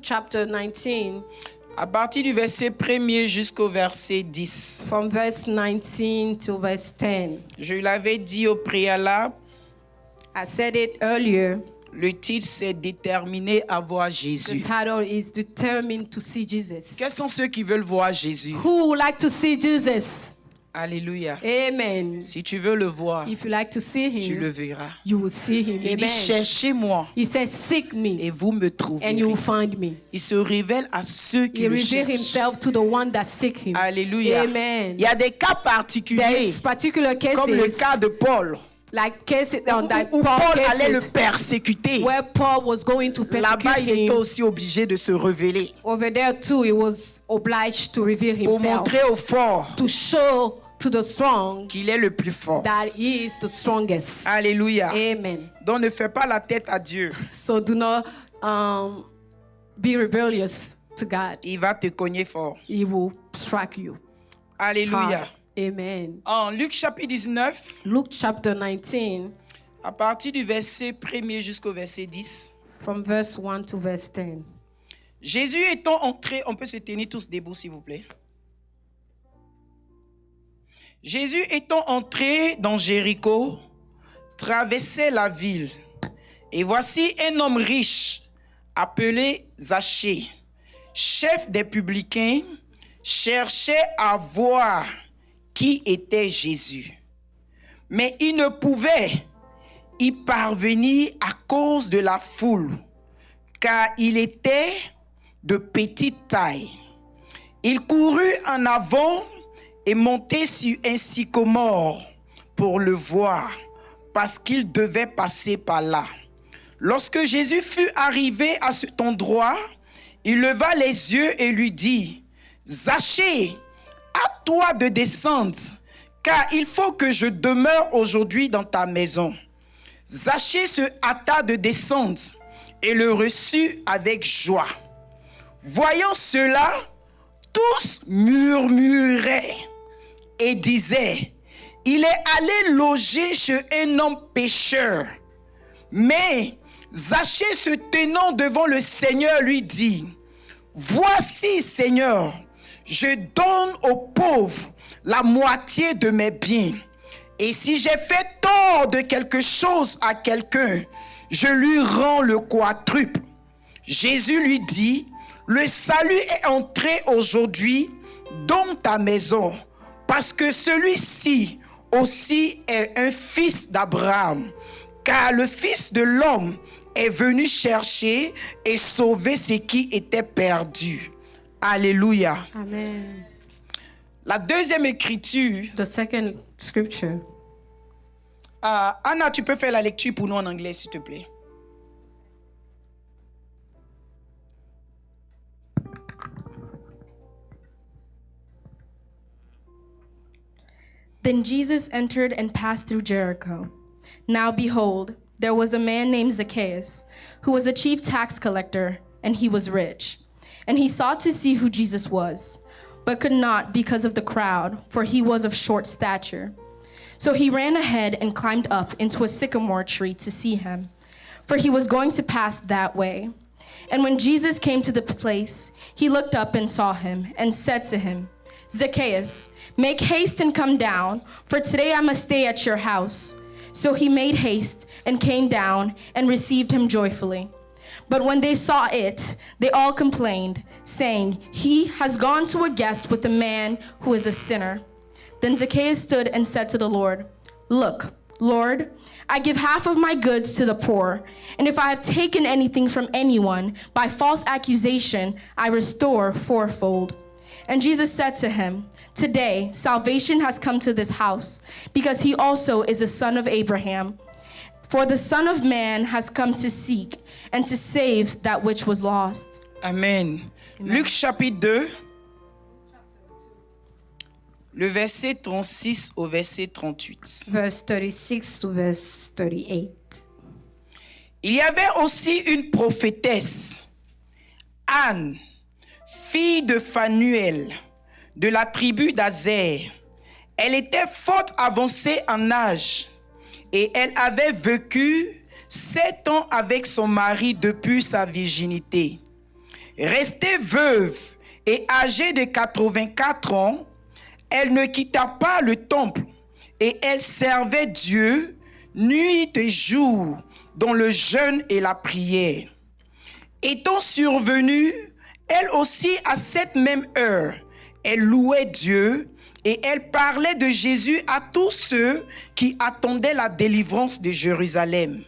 chapter 19, à partir du verset 1er jusqu'au verset 10. from verse 19 to verse 10. Je l'avais dit au préalable, I said it earlier. le titre c'est Déterminé à voir The Jésus. title is Determined to See Jesus. Quels sont ceux qui veulent voir Jésus? Who would like to see Jesus? Alléluia. Amen. Si tu veux le voir, If you like to see tu le him, verras. you will see him. Il dit, Amen. cherchez-moi He says, seek me et vous me and trouverez. you will find me. Il se révèle à ceux qui He le revealed cherchent. himself to the one that seek him. Alléluia. Amen. Il y a des cas There particuliers, is particular comme le cases, cas de Paul, like cases on that où Paul Paul allait le cases, persécuter. where Paul was going to Là-bas, persecute il était him. aussi obligé de se révéler Over there too, he was obliged to reveal pour himself, montrer au fort to show to the strong qu'il est le plus fort. that he is the strongest. Alléluia. Amen. Donc ne fais pas la tête à Dieu. So do not be rebellious to God. Il va te cogner fort. He will strike you Alléluia. hard. Amen. En Luc chapitre 19, Luke chapter 19, à partir du verset 1er jusqu'au verset 10. from verse 1 to verse 10. Jésus étant entré, on peut se tenir tous debout s'il vous plaît. Jésus étant entré dans Jéricho, traversait la ville. Et voici un homme riche, appelé Zachée, chef des publicains, cherchait à voir qui était Jésus. Mais il ne pouvait y parvenir à cause de la foule, car il était de petite taille. Il courut en avant et montait sur un sycomore pour le voir, parce qu'il devait passer par là. Lorsque Jésus fut arrivé à cet endroit, il leva les yeux et lui dit, « Zachée, à toi de descendre, car il faut que je demeure aujourd'hui dans ta maison. » Zachée se hâta de descendre et le reçut avec joie. Voyant cela, tous murmuraient et disaient, « Il est allé loger chez un homme pécheur. » Mais Zachée se tenant devant le Seigneur lui dit, « Voici, Seigneur, je donne aux pauvres la moitié de mes biens. Et si j'ai fait tort de quelque chose à quelqu'un, je lui rends le quadruple. » Jésus lui dit, « Le salut est entré aujourd'hui dans ta maison, parce que celui-ci aussi est un fils d'Abraham, car le Fils de l'homme est venu chercher et sauver ce qui était perdu. » Alléluia. Amen. La deuxième écriture, The second scripture. Anna, tu peux faire la lecture pour nous en anglais, s'il te plaît. Then Jesus entered and passed through Jericho. Now behold, there was a man named Zacchaeus, who was a chief tax collector, and he was rich. And he sought to see who Jesus was, but could not because of the crowd, for he was of short stature. So he ran ahead and climbed up into a sycamore tree to see him, for he was going to pass that way. And when Jesus came to the place, he looked up and saw him, and said to him, Zacchaeus, make haste and come down, for today I must stay at your house. So he made haste and came down and received him joyfully. But when they saw it, they all complained, saying, he has gone to a guest with a man who is a sinner. Then Zacchaeus stood and said to the Lord, Look, Lord, I give half of my goods to the poor, and if I have taken anything from anyone by false accusation, I restore fourfold. And Jesus said to him, Today salvation has come to this house, because he also is a son of Abraham. For the Son of Man has come to seek and to save that which was lost. Amen. Luc chapitre 2, le verset 36 au verset 38. Verse 36 to verse 38. Il y avait aussi une prophétesse, Anne, fille de Phanuel, de la tribu d'Azer. Elle était fort avancée en âge et elle avait vécu 7 ans avec son mari depuis sa virginité. Restée veuve et âgée de 84 ans, elle ne quitta pas le temple et elle servait Dieu nuit et jour dans le jeûne et la prière. Étant survenue, elle aussi à cette même heure, elle louait Dieu et elle parlait de Jésus à tous ceux qui attendaient la délivrance de Jérusalem.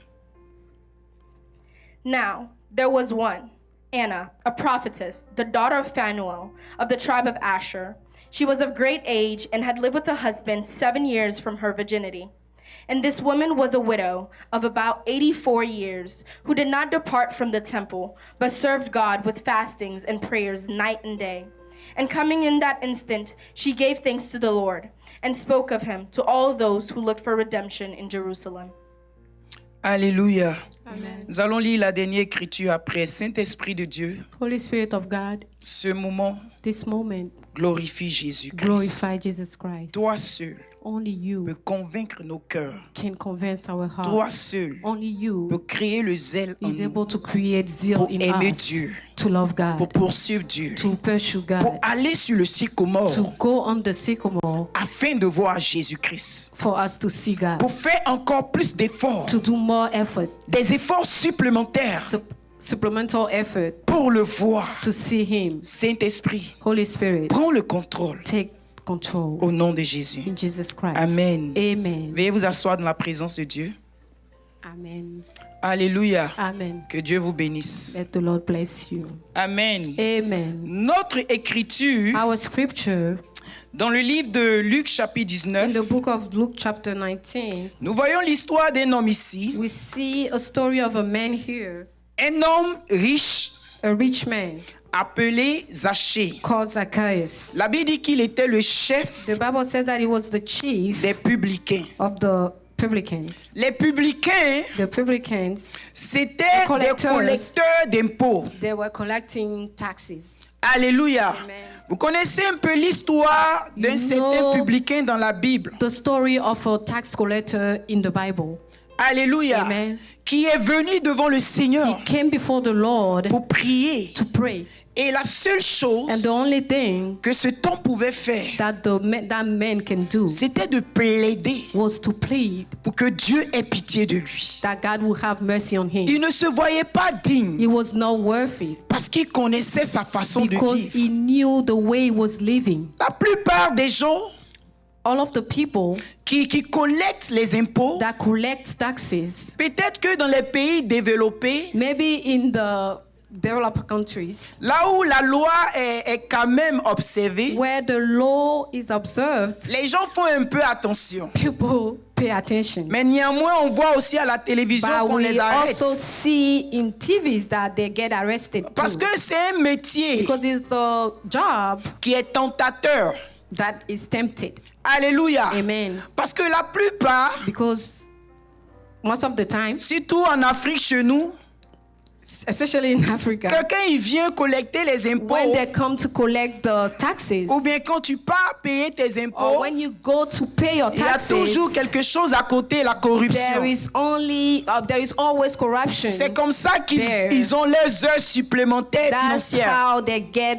Now, there was one, Anna, a prophetess, the daughter of Phanuel, of the tribe of Asher. She was of great age and had lived with a husband 7 years from her virginity. And this woman was a widow of about 84 years, who did not depart from the temple, but served God with fastings and prayers night and day. And coming in that instant, she gave thanks to the Lord, and spoke of him to all those who looked for redemption in Jerusalem. Alléluia. Amen. Nous allons lire la dernière écriture après. Saint-Esprit de Dieu, Holy Spirit of God, ce moment this moment, glorifie Jésus-Christ. glorify Jesus Christ. Toi seul Only you peux convaincre nos cœurs. can convince our Toi hearts. seul Only you peux créer le zèle en is nous able to create zeal pour in aimer us, Dieu, to love pour God, poursuivre Dieu, to pursue pour God, aller sur le sycomore to go on the sycamore afin de voir Jésus-Christ, for us to see God, pour faire encore plus d'efforts, to do more effort, des efforts supplémentaires supplemental effort pour le voir. to see Him. Saint-Esprit, Holy Spirit, prends le contrôle take control au nom de Jésus. in Jesus Christ. Amen. Amen. Veuillez vous asseoir dans la présence de Dieu. Amen. Alléluia. Amen. Que Dieu vous bénisse. Let the Lord bless you. Amen. Amen. Notre écriture Our scripture dans le livre de Luc chapitre in 19, the book of Luke chapter 19, nous voyons l'histoire d'un homme ici, we see a story of a man here, un homme riche a rich man appelé Zachée. called Zacchaeus. La Bible dit qu'il était le chef The Bible says that he was the chief des publicains. of the publicans. Les publicains, The publicans, c'était des collectors. collecteurs d'impôts. they were collecting taxes. Alléluia. Amen. Vous connaissez un peu l'histoire d'un You certain know- publicain dans la Bible. The story of a tax collector in the Bible. Alléluia. Amen. Qui est venu devant le Seigneur He came before the Lord pour prier. to pray. Et la seule chose And the only thing que cet homme pouvait faire, that that man can do c'était de plaider was to plead pour que Dieu ait pitié de lui. that God will have mercy on him. Il ne se voyait pas digne He was not worthy parce qu'il connaissait sa façon de because vivre. he knew the way he was living. La plupart des gens All of the people qui collectent les impôts, that collect taxes, peut-être que dans les pays développés, maybe in the developed countries là où la loi est quand même observée, where the law is observed, les gens font un peu attention. people pay attention. Mais néanmoins, on voit aussi à la télévision But qu'on les we arrête. also see in TVs that they get arrested Parce too. que c'est un métier Because it's a job qui est tentateur. that is tempted. Alléluia. Amen. Parce que la plupart, Because most of the time, surtout en Afrique chez nous, especially in Africa, quelqu'un il vient collecter les impôts. when they come to collect the taxes, Ou bien quand tu pars payer tes or impôts, when you go to pay your il y a taxes, toujours quelque chose à côté, la corruption. there is always corruption. C'est comme ça qu'ils There. ils ont leurs heures supplémentaires That's financières. how they get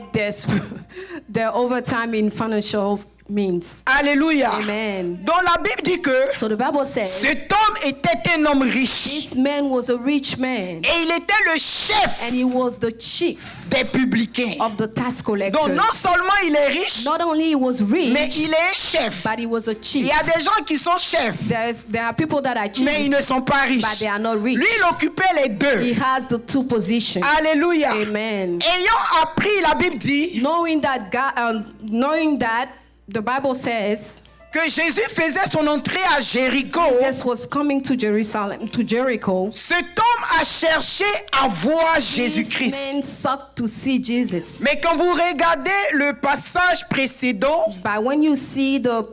their overtime in financial means. Alléluia. Amen. Donc la Bible dit que So the Bible says cet homme était un homme riche. this man was a rich man, Et il était le chef and he was the chief des publicains. of the tax Donc collectors. non seulement il est riche, Not only he was rich, mais il est un chef. but he was a Il chief. y a des gens qui sont chefs, There are people that are mais ils chief, ne sont pas but riches. they are not rich. Lui, il occupait les He deux. has the two positions. Alléluia. Amen. Ayant appris, la Bible dit Knowing that the Bible says que Jésus faisait son entrée à Jéricho. Jesus was coming to Jericho. Cet homme a cherché à voir This Jésus-Christ. man sought to see Jesus. Mais quand vous regardez le passage précédent, But when you see the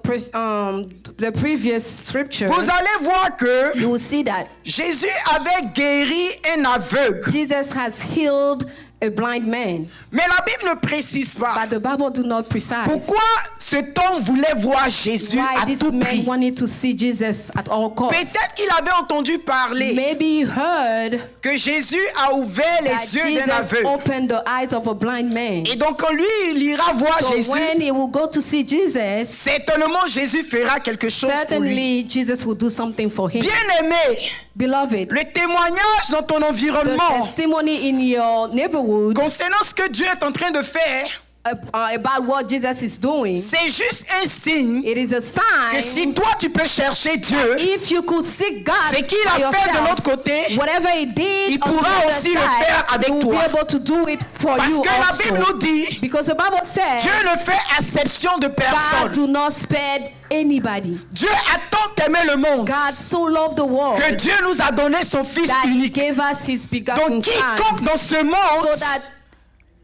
previous scripture, vous allez voir que you will see that Jésus avait guéri un aveugle. Jesus has healed a blind man. Mais la Bible ne précise pas. But the Bible do not precise Pourquoi cet homme voulait voir Jésus why à this tout man prix? wanted to see Jesus at all costs. Peut-être qu'il avait entendu parler Maybe he heard que Jésus a ouvert that les yeux d'un Jesus aveugle. opened the eyes of a blind man. Et donc quand lui, il ira voir So Jésus, when he will go to see Jesus, certainement Jésus fera quelque chose pour lui. certainly Jesus will do something for him. Bien-aimé, Beloved, le témoignage dans ton the environnement testimony in your neighborhood concernant ce que Dieu est en train de faire, about what Jesus is doing, c'est juste un signe it is a que sign. si toi tu peux chercher Dieu, If you could seek God ce qu'il a by fait de yourself, l'autre côté, whatever he did, il on the pourra other aussi le side, faire avec he will toi. be able to do it for parce you que la also. Bible nous dit, Because the Bible says Dieu ne fait exception de God personne. do not spare anybody. Dieu a tant aimé le monde God so loved the world que Dieu nous a donné son Fils that he unique. gave us his begotten Donc quiconque son, dans ce monde so that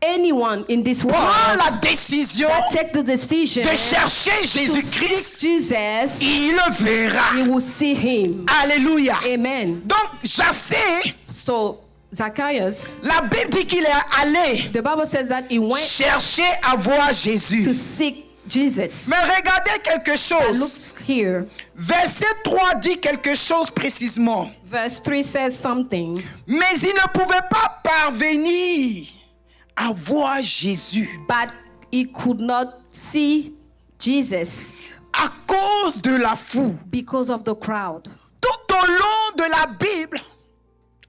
anyone in this world prend la décision that take the decision de chercher to seek Jésus-Christ, Jesus, il le verra. you will see him. Alléluia. Amen. Donc Jassé, So Zacchaeus, la Bible dit qu'il est allé the Bible says that he went chercher à voir to Jésus. seek Jesus. Mais regardez quelque But chose. look here. Verset 3 dit quelque chose précisément. Verse 3 says something. Mais il ne pouvait pas parvenir à voir Jésus But he could not see Jesus à cause de la foule. because of the crowd. Tout au long de la Bible,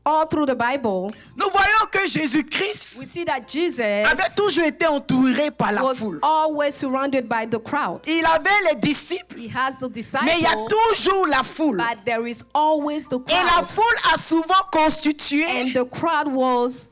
All through the Bible, nous voyons que Jésus-Christ we see that Jesus avait toujours été entouré par la was foule. always surrounded by the crowd. Il avait les disciples, He has the mais il y a disciples, toujours la foule. but there is always the Et la crowd. foule a souvent constitué And the crowd was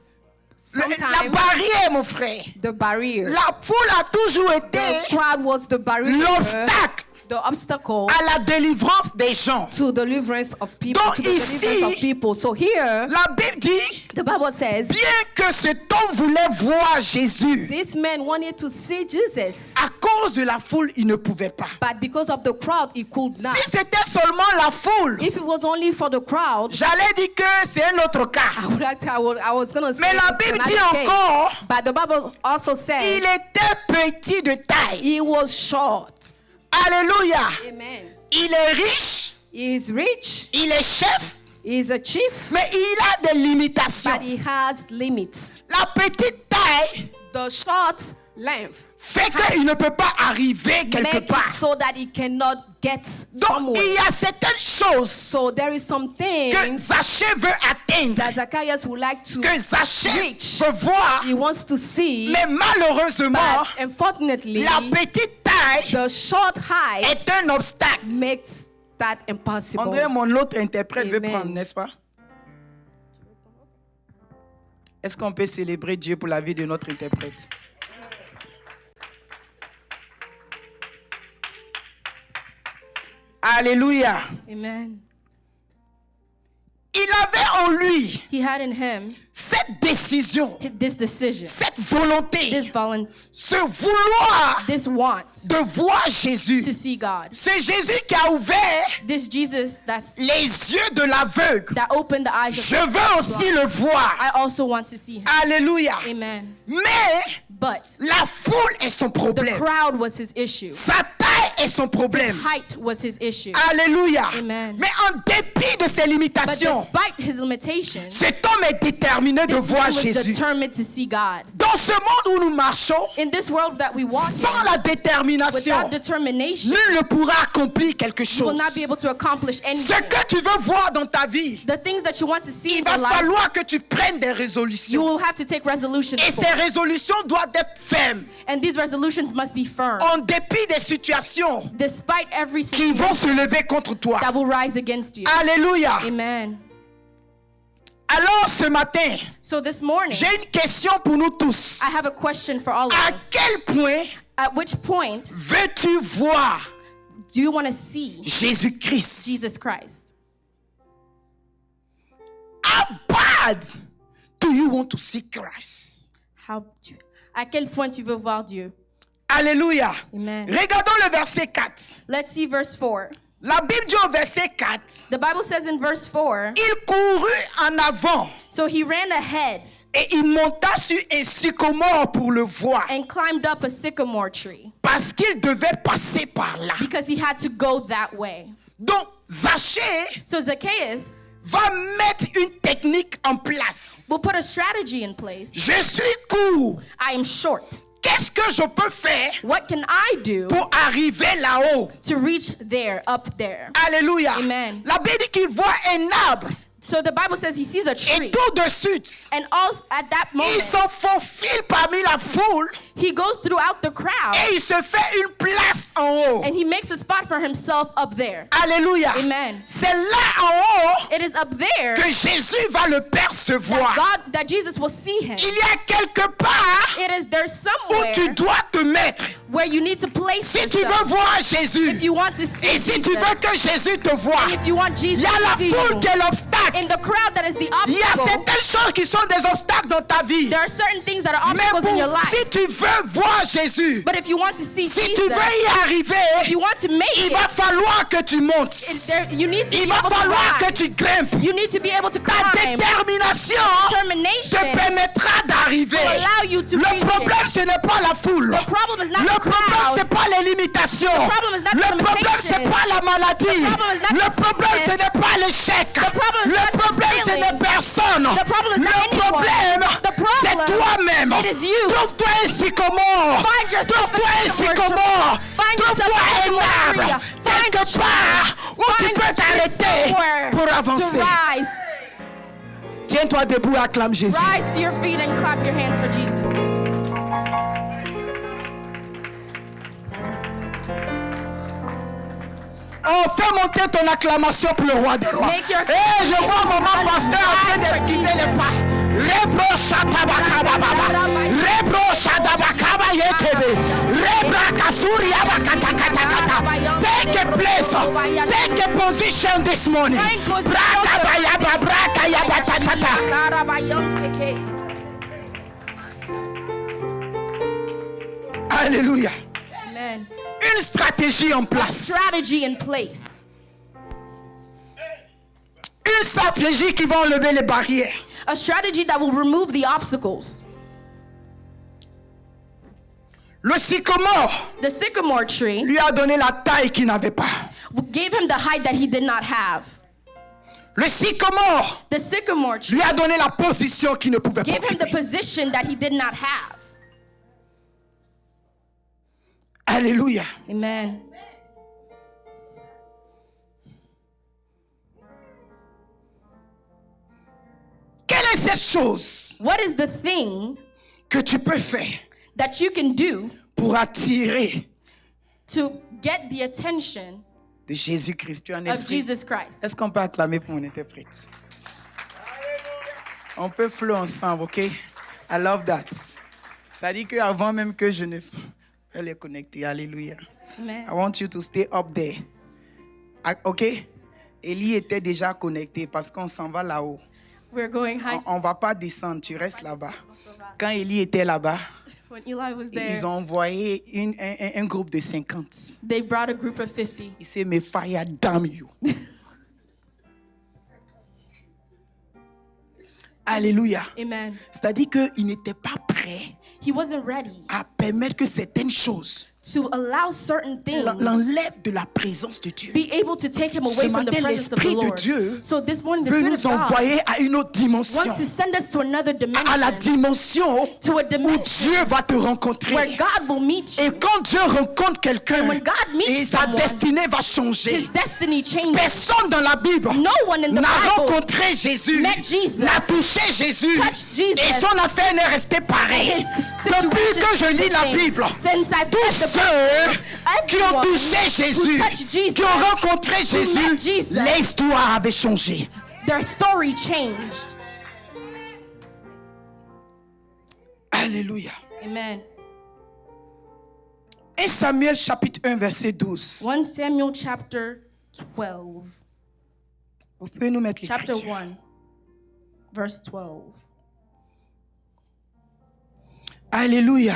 la sometimes barrière, mon frère. the barrier. La foule a toujours The été crowd was the barrier, l'obstacle the obstacle à la délivrance des gens. to deliverance of people. Donc To the ici, deliverance of people. So here, La Bible dit, the Bible says, bien que cet homme voulait voir Jésus, this man wanted to see Jesus, à cause de la foule, il ne pouvait pas. but because of the crowd, he could not. Si c'était seulement la foule, If it was only for the crowd, j'allais dire que c'est un autre cas. I was gonna say. Mais la it's Bible another dit case. encore, But the Bible also says il était petit de taille. he was short. Alléluia. Amen. Il est riche, He is rich. il est chef, He is a chief, mais il a des limitations. but he has limits. La petite taille The short length fait qu'il ne peut pas arriver quelque make it part. so that he cannot get Donc, somewhere. il y a certaines choses So there is some que things Zachée veut atteindre, that Zacchaeus would like to que Zachée reach. veut voir, He wants to see, mais malheureusement, but unfortunately, la petite taille the short height est un obstacle. makes that impossible. André, mon autre interprète, veut Amen. prendre, n'est-ce pas? Est-ce qu'on peut célébrer Dieu pour la vie de notre interprète? Alléluia. Amen. Il avait en lui He had in him cette décision, this decision, cette volonté, ce vouloir this want de voir Jésus. to see God. C'est Jésus qui a ouvert This Jesus that's les yeux de l'aveugle. that opened the eyes of Je veux aussi le voir. I also want to see him. Alléluia. Amen. Mais But la foule est son the problème. crowd was his issue. Sa taille est son problème. Height was his issue. Alléluia. Amen. Mais en dépit de ses But limitations, despite his limitations, cet homme est déterminé de this voir man was Jésus. determined to see God. Dans ce monde où nous marchons, In this world that we walk sans in, la détermination, without determination, nul ne pourra accomplir quelque you will chose. not be able to accomplish Ce anything. que tu veux voir dans ta vie, The things that you want to see il in va your life, falloir que tu prennes des you résolutions. will have to take resolutions Et for. ces résolutions doivent être fermes. And these resolutions must be firm. En dépit des situations Despite every qui situation vont se lever contre toi. that will rise against you. Alléluia. Amen. Alors ce matin, So this morning, j'ai une question pour nous tous. I have a question for all of À us. quel point At which point veux-tu voir do you want to see Jésus-Christ? Jesus Christ? How bad do you want to see Christ? À quel point tu veux voir Dieu? Alléluia. Amen. Regardons le verset 4. Let's see verse 4. La Bible dit au verset 4, The Bible says in verse 4, il courut en avant so he ran ahead Et il monta sur un sycomore pour le voir. and climbed up a sycamore tree Parce qu'il devait passer par là. because he had to go that way. Donc, Zachée So Zacchaeus va mettre une technique en place. will put a strategy in place. Je suis court. I am short. Qu'est-ce que je peux faire What can I do pour arriver là-haut? to reach there, up there? Alléluia. Amen. La Bible dit qu'il voit un arbre. So the Bible says he sees a Et tree. tout de suite, And also at that il moment, s'en faufile parmi la foule he goes throughout the crowd et il se fait une place en haut. and he makes a spot for himself up there. Alléluia. Amen. C'est là en haut It is up there que Jésus va le percevoir. that Jesus will see him. Il y a quelque part There's où somewhere tu dois te mettre. where you need to place Si tu veux yourself. voir Jésus If you want to see et si tu Jesus, veux que Jésus te voie, and if you want il Jesus y a la to see foule you, qui est l'obstacle. in the crowd that is the Il y a obstacle, certaines choses qui sont des obstacles dans ta vie. there are certain things that are Mais obstacles in your life. si tu veux voir Jésus, But if you want to see si tu Jesus, veux y arriver, if you want to make il va it, falloir que tu montes. you need to Il be va able to falloir que rise. tu grimpes. You need to be able to Ta climb. détermination Determination te permettra d'arriver. will allow you to Le reach problème, it. ce n'est pas la foule. The problem is not Le the problème, crowd. c'est pas les limitations. The problem is not Le the problème, limitation. c'est pas la maladie. The problem is not Le the problème, ce sickness. n'est pas l'échec. The problem is Le not the problème, ce failing. n'est personne. The problem is not Le anyone. problème, The problem, c'est toi-même. it is you. Trouve-toi un sycomore. Find yourself Trouve-toi a un sycamore sycomore. tree. Find Trouve-toi yourself a un sycamore arbre. tree. Find Quelque a tree. part où tu Find peux a tree t'arrêter somewhere pour to avancer. rise. Tiens-toi debout et acclame Jésus. Rise to your feet and clap your hands for Jesus. Oh, fais monter ton acclamation pour le roi des rois. Make your- Et je vois maman pasteur en train d'esquiver les pas. Rebro shatabakababa. Rebro shadabakaba yetebe. Rebra kasuri yabakatakata. Take a place. Take a position this morning. Brakabayaba brakayabatatata. Alléluia. Amen. Une stratégie en A place. strategy in place. Une stratégie qui va enlever les barrières. A strategy that will remove the obstacles. Le sycomore The sycamore tree lui a donné la taille qu'il n'avait pas. gave him the height that he did not have. Le sycomore The sycamore tree lui a donné la position qu'il ne pouvait pas gave him the occuper. position that he did not have. Alléluia. Amen. Quelle est cette chose What is the thing que tu peux faire that you can do pour attirer to get the attention de Jésus-Christ? Tu es en of esprit? Jesus Christ? Est-ce qu'on peut acclamer pour mon interprète? On peut flow ensemble, ok? I love that. Ça dit qu'avant même que je ne fais les connecter, alléluia. Amen. I want you to stay up there. Ah, ok? Élie était déjà connecté parce qu'on s'en va là-haut. We're going high. On ne va pas descendre, tu restes là-bas. Quand Élie était là-bas, When Eli was there, ils ont envoyé un groupe de 50. they brought a group of 50. Il s'est mis fire damn you. Alléluia. Amen. C'est-à-dire qu'il n'était pas prêt He wasn't ready à permettre que certaines choses to allow certain things l'enlèvent de la présence de Dieu. be able to take him Ce away from the matin, presence of the l'Esprit de Lord. Dieu So this morning, the veut Spirit nous of God envoyer à une autre dimension. wants to send us to another À la dimension, dimension to a où dimension Dieu va te where rencontrer. God will meet Et you. quand Dieu rencontre quelqu'un, And when God meets et sa someone, destinée va changer. His destiny changes. Personne dans la Bible No one in the n'a Bible rencontré Jésus, met Jesus, n'a touché Jésus, touched Jesus, et son affaire n'est restée pareille. His Depuis situation que je lis la is the Bible, same. Since I tous read the ceux qui ont everyone touché Jésus, who touched Jesus, qui ont rencontré met Jésus, Jesus, l'histoire avait changé. their story changed. Alléluia. Amen. 1 Samuel chapitre 1 verset 12. 1 Samuel chapter 12. Vous pouvez nous mettre Chapter l'écriture. 1, verse 12. Alléluia.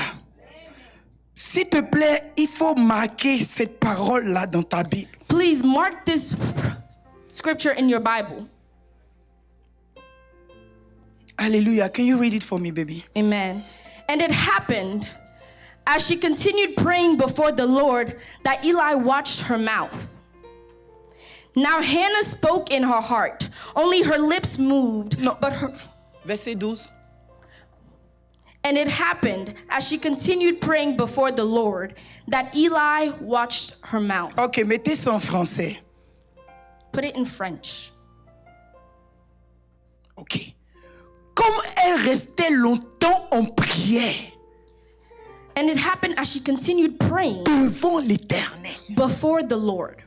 S'il te plaît, il faut marquer cette parole-là dans ta Bible. Please mark this scripture in your Bible. Hallelujah. Can you read it for me, baby? Amen. And it happened as she continued praying before the Lord that Eli watched her mouth. Now Hannah spoke in her heart, only her lips moved, No. but her... Verset 12. And it happened as she continued praying before the Lord that Eli watched her mouth. Ok, mettez ça en français. Put it in French. Ok. Comme elle restait longtemps en prière And it happened as she continued praying devant l'Éternel. before the Lord.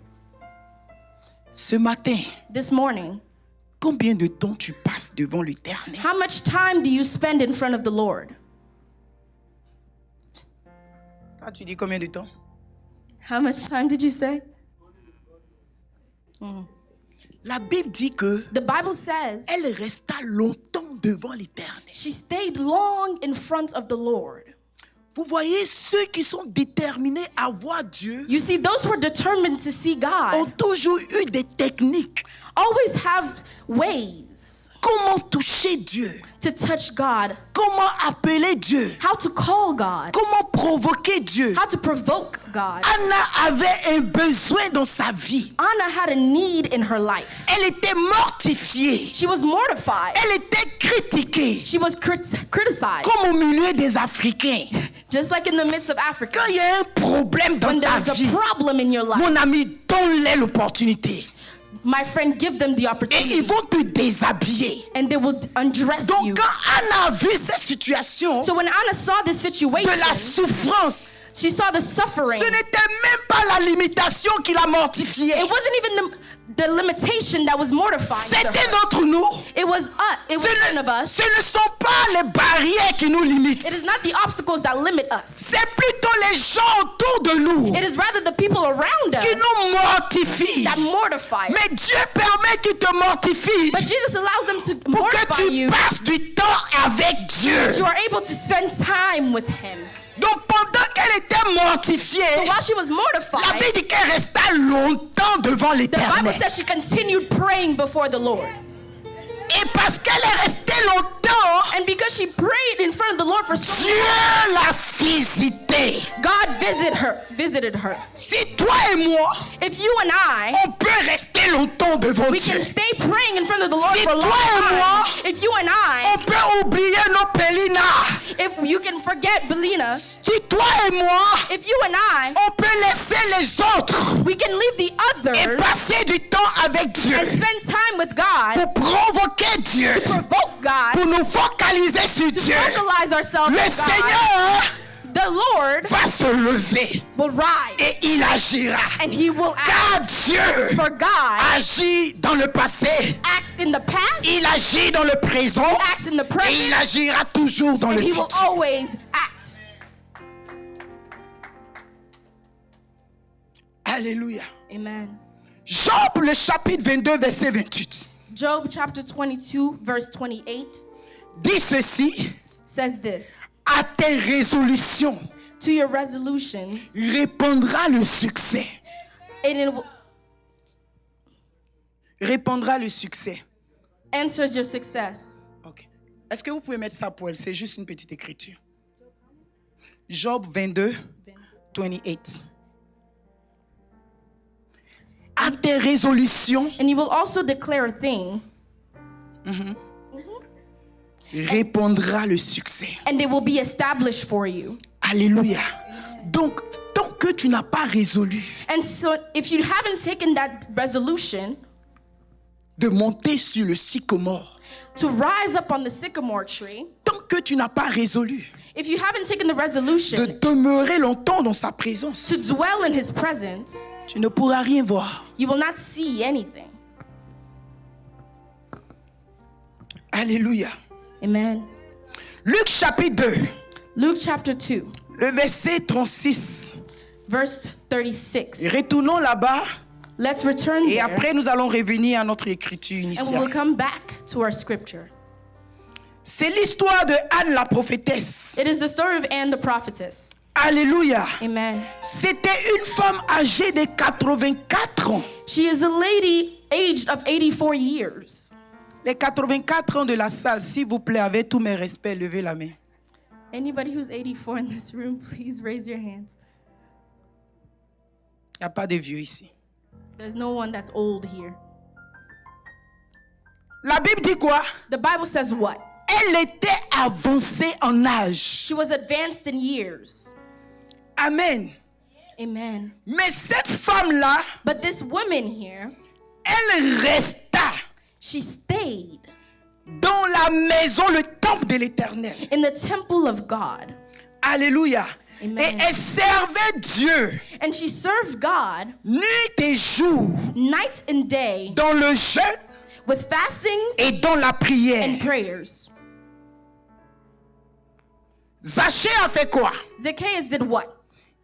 Ce matin, This morning, combien de temps tu passes devant l'Éternel? how much time do you spend in front of the Lord? Ah, tu dis combien de temps? How much time did you say? La Bible dit que The Bible says elle resta longtemps devant l'Éternel. she stayed long in front of the Lord. Vous voyez, ceux qui sont déterminés à voir Dieu You see, those who are determined to see ont God toujours eu des techniques. always have ways Comment toucher Dieu? to touch God, Comment appeler Dieu? how to call God, Comment provoquer Dieu? how to provoke God. Anna avait un besoin dans sa vie. Anna had a need in her life. Elle était mortifiée. She was mortified. Elle était critiquée. She was criticized. Comme au milieu des Africains. Just like in the midst of Africa. Quand il y a un problème dans When ta there's vie, a problem in your life, mon ami, donne-les l'opportunité. my friend, give them the Et ils opportunity vont te déshabiller. and they will undress Donc you. quand Anna a vu cette situation So when Anna saw this de situation, la souffrance, she saw the suffering. ce n'était même pas la limitation qui la mortifiait. It wasn't even the limitation that was mortifying to C'était her. notre nous. It was us. It was Ce none of us. ce ne sont pas les barrières qui nous limitent. It is not the obstacles that limit us. C'est plutôt les gens autour de nous It is rather the people around qui us nous mortifient. that mortify us. Mais Dieu permet qu'ils te mortifient But Jesus allows them to pour que mortify tu you. passes du temps avec Dieu. You are able to spend time with Him. Donc pendant qu'elle était mortifiée, So while she was la mortified, Bible dit qu'elle resta longtemps devant the Bible l'Éternel. says she continued praying before the Lord. Et parce qu'elle est restée longtemps, And because she prayed in front of the Lord for so Dieu long, l'a visitée. God visited her. Si toi et moi, If you and I, on peut rester longtemps devant we Dieu, can stay praying in front of the Lord Si for a long toi et moi, time. If you and I, on peut oublier nos pélinas. if you can forget Belina, Si toi et moi, if you and I, on peut laisser les autres we can leave the et others passer du temps avec Dieu and spend time with God, pour provoquer Dieu, provoke God, pour nous focaliser sur to Dieu. focalize ourselves Le on God. Seigneur The Lord va se lever will rise et il agira. and He will Car act. Dieu For God agit dans le passé, acts in the past, il agit dans le présent acts in the et il present, agira toujours dans and le He will futur. always act. Alléluia. Amen. Job, le chapitre 22, verset 28, Job chapter 22, verse 28 dit ceci: says this: à tes résolutions To your resolutions, répondra le succès. and it will Répondra le succès. answers your success. Ok. Est-ce que vous pouvez mettre ça pour elle? C'est juste une petite écriture. Job 22, 28. À tes résolutions And you will also declare a thing, répondra le succès. and it will be established for you. Alléluia. Donc, tant que tu n'as pas résolu And so, if you haven't taken that resolution de monter sur le sycomore, to rise up on the sycamore tree, tant que tu n'as pas résolu if you haven't taken the de resolution demeurer longtemps dans sa présence, to dwell in His presence, tu ne pourras rien voir. you will not see anything. Alléluia. Amen. Luc chapitre 2, Luke chapter 2, le verset 36. verse 36. Retournons là-bas Let's return et there, après nous allons revenir à notre écriture and we will initiale. come back to our scripture. C'est l'histoire de Anne la prophétesse. It is the story of Anne the prophetess. Alléluia. Amen. C'était une femme âgée de 84 ans. She is a lady aged of 84 years. Les 84 ans de la salle, s'il vous plaît, avec tous mes respects, levez la main. Anybody who's 84 in this room, please raise your hands. Il n'y a pas de vieux ici. There's no one that's old here. La Bible dit quoi? The Bible says what? Elle était avancée en âge. She was advanced in years. Amen. Amen. Mais cette femme-là, But this woman here, elle resta she stayed dans la maison, le temple de l'Éternel. in the temple of God. Alléluia. Amen. Et elle servait Dieu And she served God nuit et jour night and day dans le jeûne with fastings et dans la prière. and prayers. Zachée a fait quoi? Zacchaeus did what?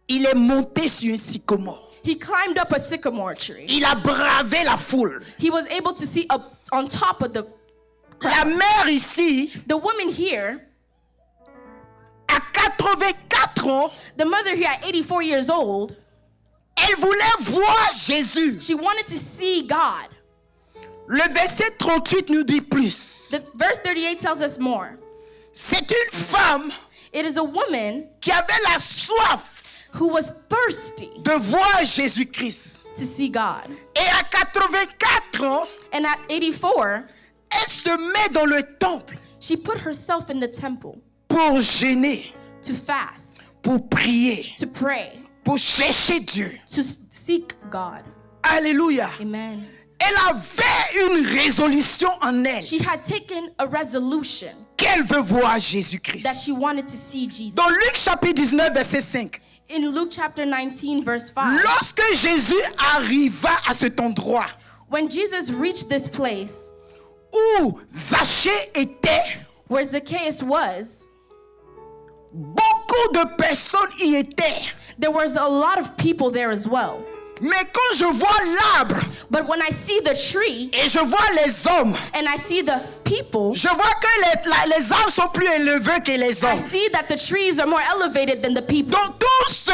Il est monté sur un sycomore. He climbed up a sycamore tree. Il a bravé la foule. He was able to see up on top of the La mère ici, The woman here, à 84 ans, the mother here at 84 years old, elle voulait voir Jésus. she wanted to see God. Le verset 38 nous dit plus. The verse 38 tells us more. C'est une femme It is a woman qui avait la soif who was thirsty de voir Jésus-Christ. to see God. Et à 84 ans, And at 84, elle se met dans le temple she put herself in the temple pour jeûner, to fast, pour prier, to pray, pour chercher Dieu. to seek God. Alléluia. Amen. Elle avait une résolution en elle She had taken a resolution qu'elle veut voir that Jésus-Christ. she wanted to see Jesus. Dans Luc chapitre 19, verset 5, In Luke chapter 19, verse 5, lorsque Jésus arriva à cet endroit when Jesus reached this place où Zachée était, where Zacchaeus was, beaucoup de personnes y étaient. there was a lot of people there as well. Mais quand je vois l'arbre But when I see the tree et je vois les hommes, and I see the people, je vois que les arbres sont plus élevés que les I hommes. see that the trees are more elevated than the people. Donc tous ceux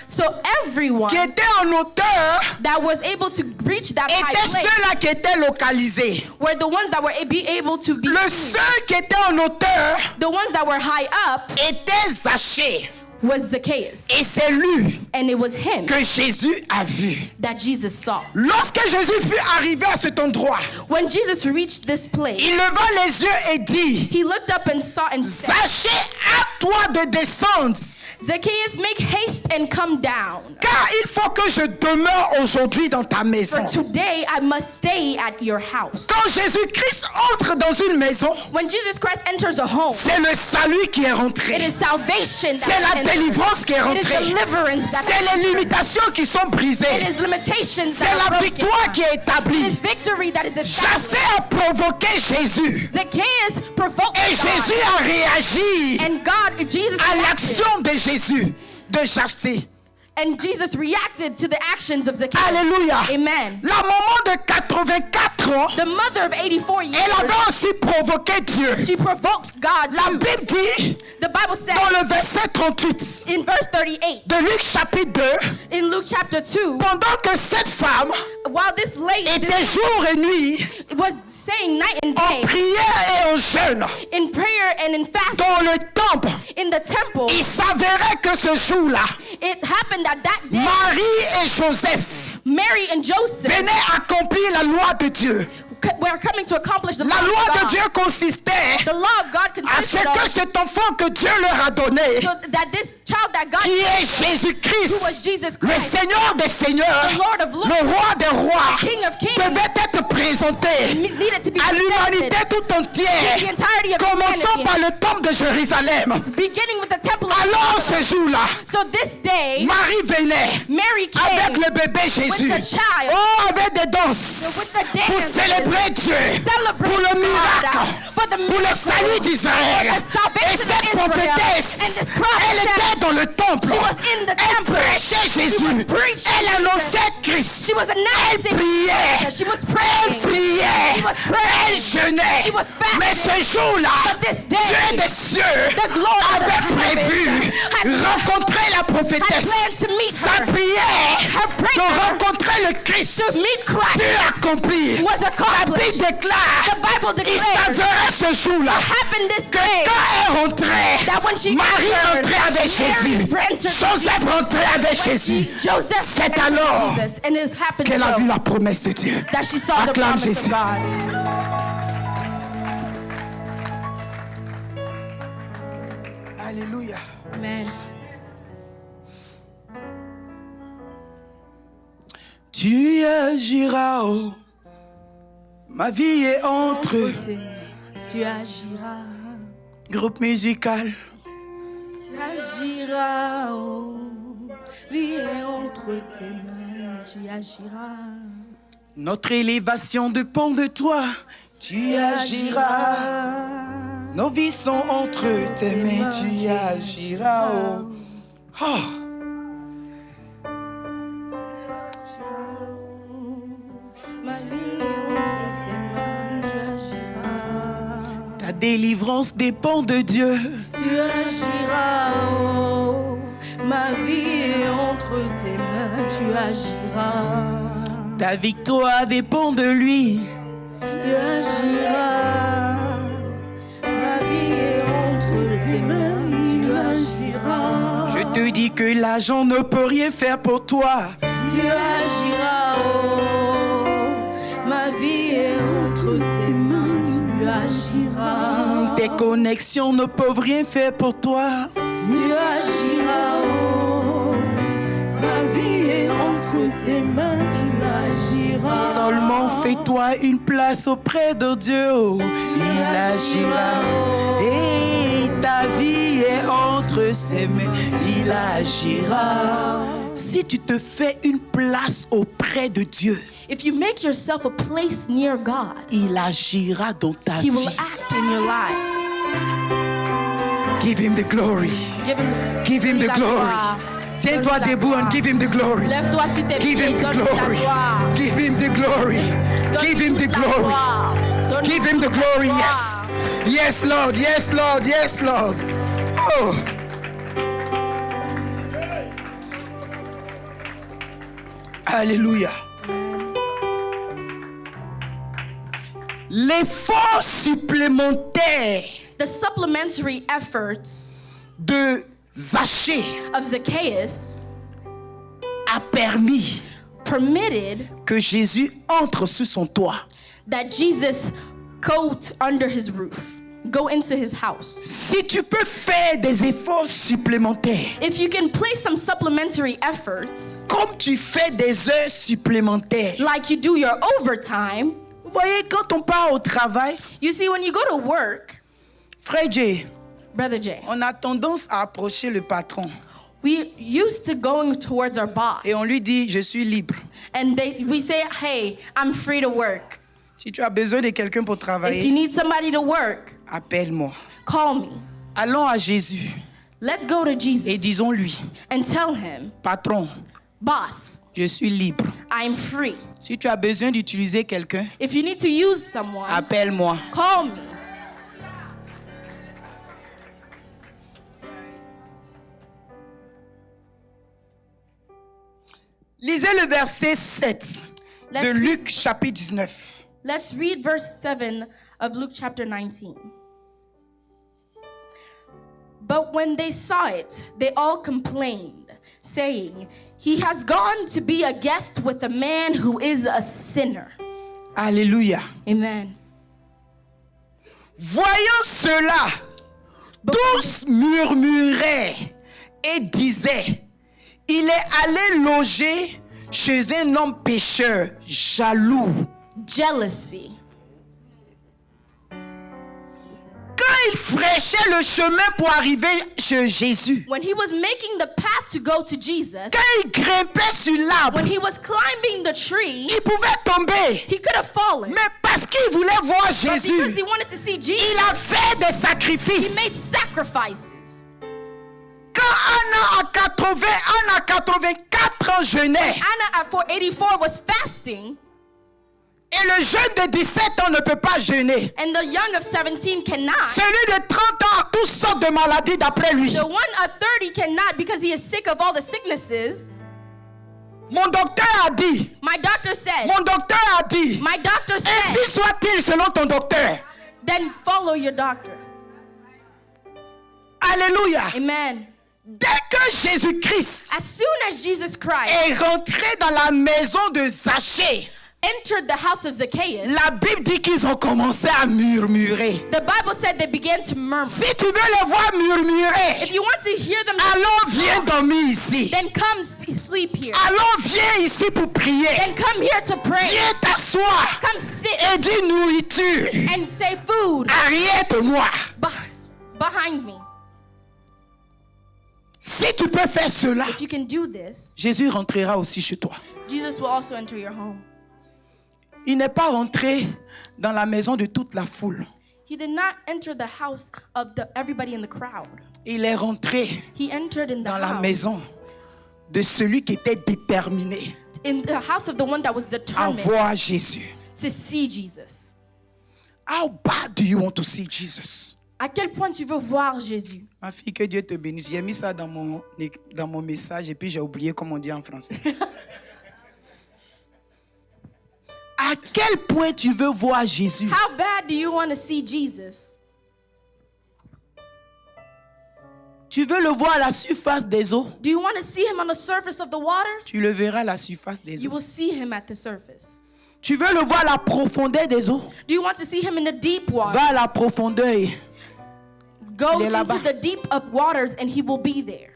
So everyone qui étaient en hauteur that was able to reach that high étaient place ceux-là qui étaient localisés. were the ones that were able to be Le seen. seul qui était en hauteur The ones that were high up était Zachée. was Zacchaeus. Et c'est lui And it was him que Jésus a vu. that Jesus saw. Lorsque Jésus fut arrivé à cet endroit, When Jesus reached this place, il leva les yeux et dit, he looked up and saw and said, Zachée, à toi de descendre, Zacchaeus, make haste and come down. car il faut que je demeure aujourd'hui dans ta maison. For today I must stay at your house. Quand Jésus-Christ entre dans une maison, When Jesus Christ enters a home, c'est le salut qui est it rentré. is salvation C'est that la enters. délivrance qui est It is rentrée. deliverance that C'est les enters. limitations qui sont It brisées. is limitations C'est that are la broken. victoire qui est It établie. is victory that is established. Jacques a provoqué Jésus. Zacchaeus provoked Et Jésus God. a réagi And God, Jesus à reacted. l'action de Jésus, de Jacques. And Jesus reacted to the actions of Zacchaeus. Alléluia. Amen. La maman de 84 ans, The mother of 84 years, elle avait aussi provoqué Dieu. she provoked God La too. Bible dit, The Bible says dans le verset 38 in verse 38, de Luc chapitre 2, in Luke chapter 2, pendant que cette femme while this lady était jour et nuit was saying night and en day prière et en jeûne in prayer and in fasting dans le temple, in the temple, il s'avérait que ce jour-là, it happened that that day, Marie et Joseph Mary and Joseph venaient accomplir la loi de Dieu. were coming to accomplish the La law loi of de God. Dieu consistait The law of God à ce consisted que of cet enfant que Dieu leur a donné, so that this child that God qui est gave them, Jésus-Christ, who was Jesus le Christ, Seigneur des Seigneurs, the Lord of Lords, le Roi des Rois, King of Kings, devait être présenté needed to be à l'humanité presented tout to the entière. entirety of Commençons humanity, par le temple de Jérusalem. beginning with the temple of Alors Jerusalem. ce jour-là, So this day, Marie venait Mary avec came le bébé Jésus. with the child, Oh, avec des danses with the pour dances, célébrer Dieu, celebrate pour le miracle, God, for the pour le miracle, salut d'Israël. for the salvation Et cette of Israel. prophétesse, And this elle prophetess, était dans le temple. she was in the Elle temple. prêchait Jésus. was preaching Elle Jesus. annonçait Christ. She was Elle announcing priait. Jesus. She was Elle praying. priait. She was praying. Elle jeûnait. She was fasting. Mais ce jour-là, But this day, Dieu des cieux the Lord of avait the prévu heavens rencontrer la had prophétesse. planned to meet Sa her. prière Her de prayer rencontrer le Christ to meet Christ fut accomplie. was La accomplished. Bible déclare, The Bible il declares s'avérait ce jour-là happened this que day quand elle rentrait, that when she Marie entered, entrait avec Jésus, Mary entered Joseph Jesus. rentrait avec Jésus. Joseph C'est entered alors Jesus, and it happened qu'elle a so vu la promesse de Dieu. that she saw the Acclame promise Jésus. of God. Alléluia. Amen. Tu agiras, oh. Ma vie est entre. Tu agiras, Groupe musical. tu agiras, oh. Vie est entre tes mains, tu agiras. Notre élévation dépend de toi. Tu agiras. Nos vies sont entre tes mains. Tu agiras. Oh. Oh. Ma vie est entre tes mains, tu agiras. Ta délivrance dépend de Dieu. Tu agiras, oh. Ma vie est entre tes mains, tu agiras. Ta victoire dépend de lui. Tu agiras. Ma vie est entre tes mains, tu agiras. Je te dis que l'argent ne peut rien faire pour toi. Tu agiras, oh. Ma vie est entre tes mains, tu agiras. Tes connexions ne peuvent rien faire pour toi. Tu agiras, oh. Ma vie est entre tes mains, tu agiras. Seulement fais-toi une place auprès de Dieu. Oh, il agira. Et ta vie est entre ses mains. Il agira. Si tu te fais une place auprès de Dieu, If you make yourself a place near God, il agira dans ta He will vie. act in your lives. Give him the glory. Give him the glory. Tiens-toi debout and give him the glory. Lève-toi sur tes Give pieds, him the donne-lui la glory. gloire. Give him the glory. Give him the Donne-lui la glory. gloire. Donne-lui Give him the la glory. gloire. Yes. Yes, Lord. Yes, Lord. Yes, Lord. Oh. Alléluia. L'effort supplémentaire The supplementary efforts de Zachée of Zacchaeus a permis permitted que Jésus entre sous son toit. that Jesus go under his roof, go into his house. Si tu peux faire des efforts supplémentaires, If you can place some supplementary efforts, comme tu fais des heures supplémentaires. like you do your overtime, Vous voyez, quand on part au travail, you see, when you go to work, Frère Jay, Brother Jay, on a tendance à approcher le patron we used to going towards our boss, et on lui dit, je suis libre. and we say, hey, I'm free to work. Si tu as besoin de quelqu'un pour If you travailler, need somebody to work, appelle-moi. call me. Allons à Jésus Let's go to et Jesus disons-lui, and tell him, patron, boss, je suis libre. I'm free. Si tu as besoin d'utiliser quelqu'un, If you need to use someone, appelle-moi. call me. Lisez le verset 7 de Let's Luc chapitre 19. Let's read verse 7 of Luke chapter 19. But when they saw it, they all complained, saying, he has gone to be a guest with a man who is a sinner. Alléluia. Amen. Voyant cela, tous murmuraient et disaient, il est allé loger chez un homme pécheur, jaloux. Jealousy. Quand il fraîchait le chemin pour arriver chez Jésus, When he was making the path to go to Jesus, quand il grimpait sur l'arbre, when he was climbing the tree, il pouvait tomber. he could have fallen. Mais parce qu'il voulait voir But because he Jésus, wanted to see il Jesus, a fait des he made sacrifices. sacrifices. Quand Anna à 84 ans jeûnait, Anna at 484 was fasting, Et le jeune de 17 ans ne peut pas jeûner. And the young of 17 cannot. Celui de 30 ans a toutes sortes de maladies d'après lui. The one of 30 cannot because he is sick of all the sicknesses. Mon docteur a dit. My doctor said. Mon docteur a dit. My doctor said. Ainsi soit-il selon ton docteur. Then follow your doctor. Alléluia. Amen. Dès que Jésus-Christ As soon as Jesus Christ est rentré dans la maison de Zachée, entered the house of Zacchaeus, la Bible dit qu'ils ont commencé à murmurer. the Bible said they began to murmur. Si tu veux les voir murmurer, If you want to hear them, alors viens dormir ici. then come sleep here. Alors viens ici pour prier. Then come here to pray. Viens t'asseoir Come sit et dis nourriture. and say food Arrière de moi. behind me. Si tu peux faire cela, If you can do this, Jésus rentrera aussi chez toi. Jesus will also enter your home. Il n'est pas rentré dans la maison de toute la foule. He did not enter the house of everybody in the crowd. Il est rentré He entered in the dans la house, maison de celui qui était déterminé in the house of the one that was à determined voir Jésus. to see Jesus. How bad do you want to see Jesus? À quel point tu veux voir Jésus? Ma fille, que Dieu te bénisse. J'ai mis ça dans mon message et puis j'ai oublié comment on dit en français. À quel point tu veux voir Jésus? How bad do you want to see Jesus? Tu veux le voir à la surface des eaux? Do you want to see him on the surface of the waters? Tu le verras à la surface des You eaux. will see him at the surface. Tu veux le voir à la profondeur des eaux? Do you want to see him in the deep waters? Va à la profondeur. Go Il est là-bas. into the deep of waters and he will be there.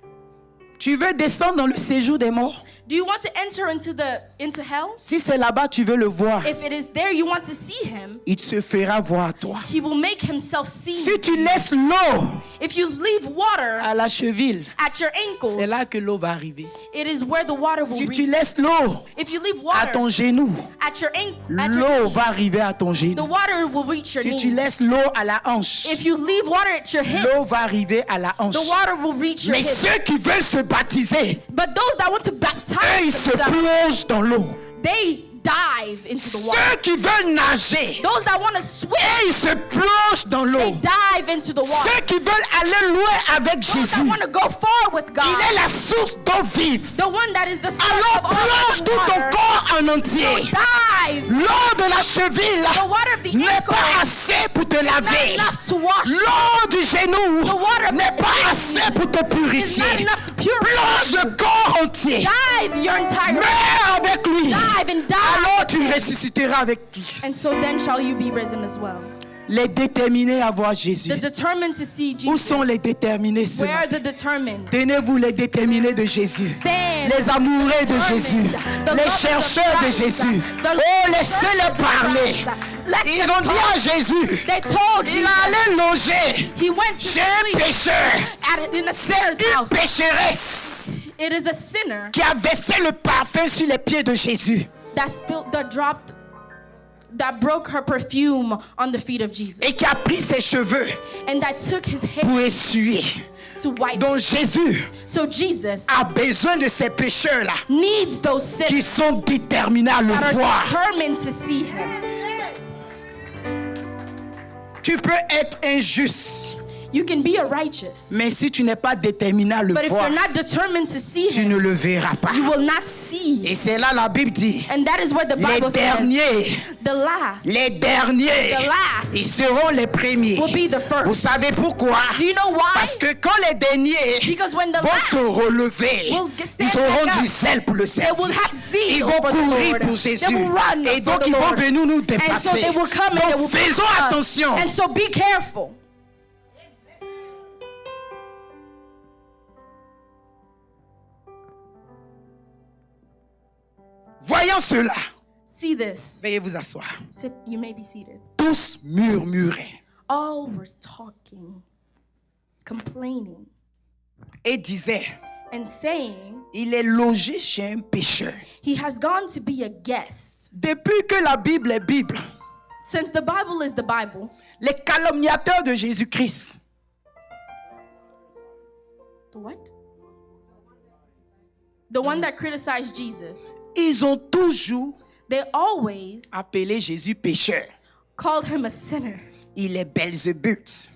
Tu veux descendre dans le séjour des morts? Do you want to enter into hell? Si c'est là-bas, tu veux le voir. If it is there you want to see him, Il se fera voir à toi. he will make himself seen. Si tu laisses l'eau If you leave water à la cheville, at your ankles, c'est là que l'eau va arriver. it is where the water will Si tu reach. laisses l'eau If you leave à water ton genou, at your ankle, l'eau va arriver à ton the genou. water will reach your Si tu knees. laisses l'eau à la hanche, If you leave water at your l'eau hips, va arriver à la hanche. the water will reach your Mais hips. ceux qui veulent se baptiser, But those that want to eux, ils baptize se themselves, plongent dans l'eau. they dive into the water. Ceux qui veulent nager, Those that want to swim, eux, ils se plongent dans they l'eau. dive into the water. Ceux qui veulent aller loin avec Those that Jésus, want to go far with God, il est la source d'eau vive. the one that is the source Alors of all plonge tout ton water, corps en entier. dive. L'eau de la cheville The water of the n'est ankle pas assez pour te is not laver. enough to wash. L'eau du genou The water of n'est the pas knee assez pour te is not purifier. enough to purify. Plonge le corps entier. Dive your entire Meurs avec lui. dive and die. Alors tu ressusciteras avec And lui. so then shall you be risen as well. Les déterminés à voir Jésus. The determined to see Où Jesus. sont les déterminés Where ceux-là? are the determined? Tenez-vous les déterminés de Jésus. Stand. Les amoureux de Determined. Jésus. The Les lovers of chercheurs de Christ. Jésus. The Oh, laissez-les searchers of parler. Christ. Let Ils them ont dit talk. à Jésus, They told il Jesus allait loger he went to chez un sleep pécheur. in a C'est sinner's une house. pécheresse It is a sinner qui a versé le parfum sur les pieds de Jésus. that broke her perfume on the feet of Jesus Et qui a pris ses cheveux and that took his hair pour essuyer. to wipe. Donc Jésus So Jesus a besoin de ces pécheurs-là needs those qui sinners sont déterminés à le that are voir. determined to see him. Tu peux être injuste, You can be a righteous, mais si tu n'es pas déterminé à le but if voir, you're not determined to see tu him, ne le verras pas. you will not see. Et c'est là la Bible dit, And that is what the les Bible says. derniers, The last les derniers, The last ils seront les premiers. will be the Vous first. savez pourquoi? Do you know why? Parce que quand les derniers Because when the vont last se relever, will stand ils auront back du up, zèle pour le they servir. will have zeal Ils vont for the courir Lord. pour They Jésus. will run Et for donc the ils vont Lord. venir nous And so dépasser. they will come and they will Donc faisons beat us. attention. And so be careful. Voyant cela, See this. veuillez vous asseoir. Sit, you may be seated. Tous murmuraient All were talking, complaining, et disaient, and saying, il est logé chez un pécheur. he has gone to be a guest. Depuis que la Bible est Bible, Since the Bible is the Bible, les calomniateurs de Jésus-Christ, the what? The one that criticized Jesus, ils ont toujours They always appelaient Jésus pécheur. called him a sinner. Il est Belzébuth.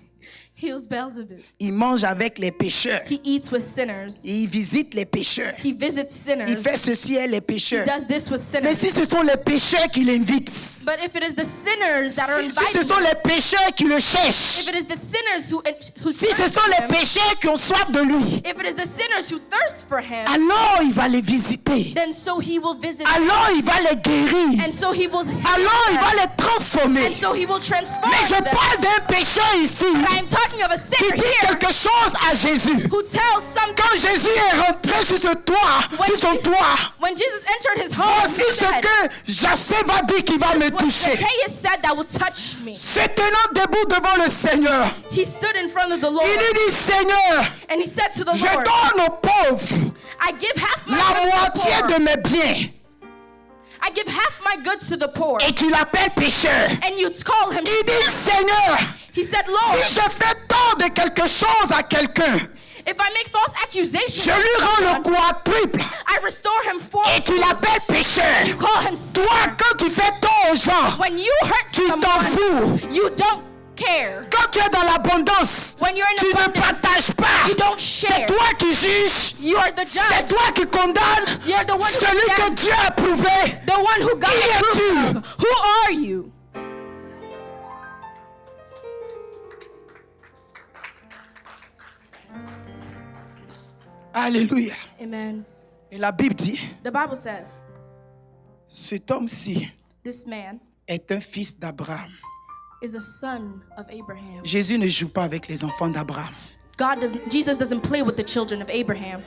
He was Beelzebub. Il mange avec les pécheurs. He eats with sinners. Il visite les pécheurs. He visits sinners. Il fait ceci et les pécheurs. He does this with Mais sinners. si ce sont les pécheurs qui l'invitent, But if it is the sinners that are si ce invited, sont les pécheurs qui le cherchent, if it is the sinners who si ce search sont for les him, pécheurs qui ont soif de lui, if it is the sinners who thirst for him, alors il va les visiter. then so he will visit Alors il va les guérir. and so he will Alors il va les transformer. and so he will transform Mais je them. parle d'un pécheur ici But I am talking of a qui sinner dit here quelque chose à Jésus. who tells something. Quand Jésus est rentré sur ce toit, sur son toit, When Jesus entered his home, voici he ce said, que Jacques va dire qui va me what toucher. Zacchaeus said that will touch me. Se tenant debout devant le Seigneur, He stood in front of the Lord il lui dit, Seigneur, and he said to the je Lord, donne aux pauvres I give half my la goods to moitié the de poor. mes biens. I give half my goods to the poor. Et tu l'appelles pécheur. And you call him. Il dit, Seigneur, He said, Lord, si je fais tant de quelque chose à quelqu'un, if I make false accusations, je lui rends le quadruple. I restore him four. Et tu l'appelles pécheur. You call him Toi, sinner. quand tu fais tant aux gens, When you hurt tu t'en someone, fous. you don't care. Quand tu es dans l'abondance, When you're in tu ne abundance, partages pas. you don't C'est share. toi qui juges. You are the C'est judge, toi qui condamnes. You're the one who Celui que condemns. Dieu a approuvé. the one who God Qui es-tu? approved of. Who are you? Alléluia. Amen. Et la Bible dit, The Bible says, cet homme-ci this man est un fils d'Abraham. is a son of Abraham. Jésus ne joue pas avec les enfants d'Abraham. Jesus doesn't play with the children of Abraham.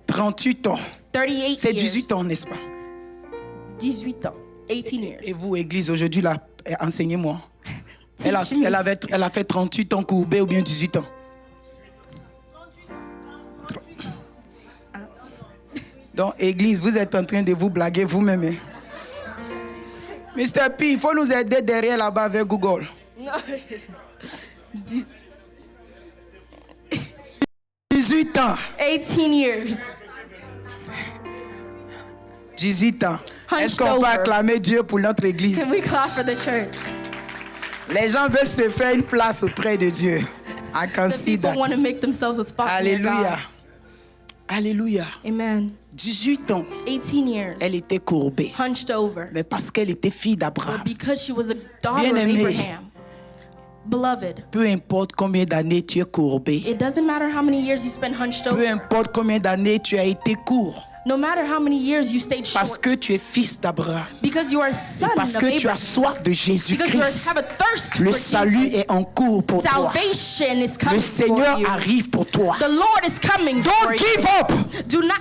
38 ans. 38 C'est years. 18 ans, n'est-ce pas? 18 ans. 18 years. Et vous, Église, aujourd'hui, là, enseignez-moi. Elle Teach me. a fait 38 ans courbé ou bien 18 ans? Donc, Église, vous êtes en train de vous blaguer vous-même. Hein? Mr. P, il faut nous aider derrière là-bas avec Google. No. 18 ans. 18 years. 18 ans. Est-ce qu'on Hunched peut over. acclamer Dieu pour notre Église? Can we clap for the church? Les gens veulent se faire une place auprès de Dieu. I can The see people that. want to make themselves a spot near Alléluia. God. Alléluia. Amen. 18 ans. 18 years. Elle était courbée. Hunched over. Mais parce qu'elle était fille d'Abraham. Because she was a daughter of Bien-aimée. Abraham. Beloved, Peu importe combien d'années tu es courbé. it doesn't matter how many years you spend hunched Peu over. importe combien d'années tu as été court. No matter how many years you stayed Parce short. que tu es fils d'Abraham. Because you are a son Parce of que tu as Abraham. soif de Because you Jésus-Christ. have a thirst Le for salut Jesus. est en cours pour toi. Salvation is Le coming Seigneur for you. arrive pour toi. The Lord is coming for Don't you. give up. Do not,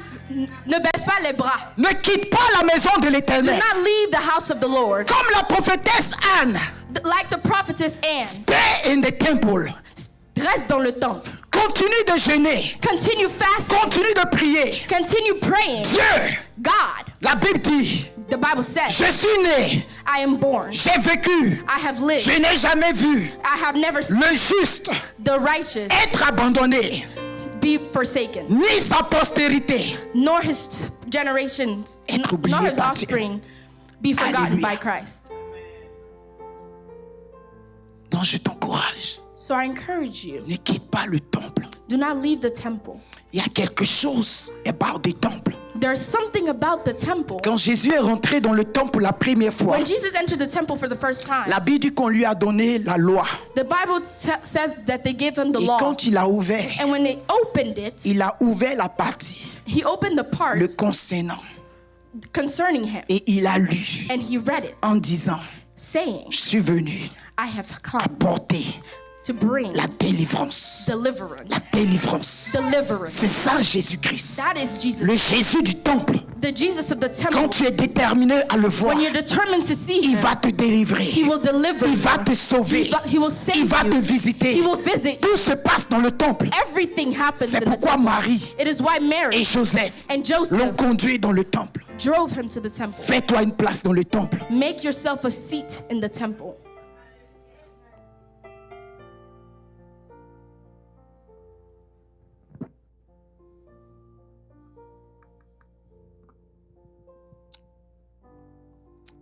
ne baisse pas les bras. Ne quitte pas la maison de Do l'Éternel. not leave the house of the Lord. Comme la prophétesse Anne. Like the prophetess Anne, Stay in the temple. reste dans le temple. Continue de jeûner. Continue fasting. Continue de prier. Continue praying. Dieu, God, la Bible dit, the Bible says, je suis né, I am born. j'ai vécu, I have lived. je n'ai jamais vu I have never seen le juste the righteous être abandonné, be forsaken, ni sa postérité nor his generations, être oublié nor his par Dieu. offspring be forgotten Alléluia. by Christ. Donc je t'encourage, So I encourage you, ne quitte pas le temple. do not leave the temple. Il y a quelque chose about the temple. There's something about the temple. Quand Jésus est rentré dans le temple la première fois, When Jesus entered the temple for the first time, la Bible dit qu'on lui a donné la loi. the Bible says that they gave him the Et law. quand il a ouvert, And when they opened it, il a ouvert la partie he opened the part le concernant. concerning him. Et il a lu And he read it, en disant, saying, je suis venu I have come apporter to bring la délivrance. deliverance. La délivrance. Deliverance. C'est ça Jésus-Christ. That is Jesus. Le Jésus du temple. The Jesus of the Quand temple. tu es déterminé à le voir, When you're determined to see il him, va te délivrer. he will deliver Il you. va te sauver. He will save Il va te you. visiter. He will visit. Tout se passe dans le temple. Everything happens C'est in the pourquoi temple. Marie It is why et Mary Joseph and l'ont Joseph conduit dans le temple. drove him to the temple. Fais-toi une place dans le temple. Make yourself a seat in the temple.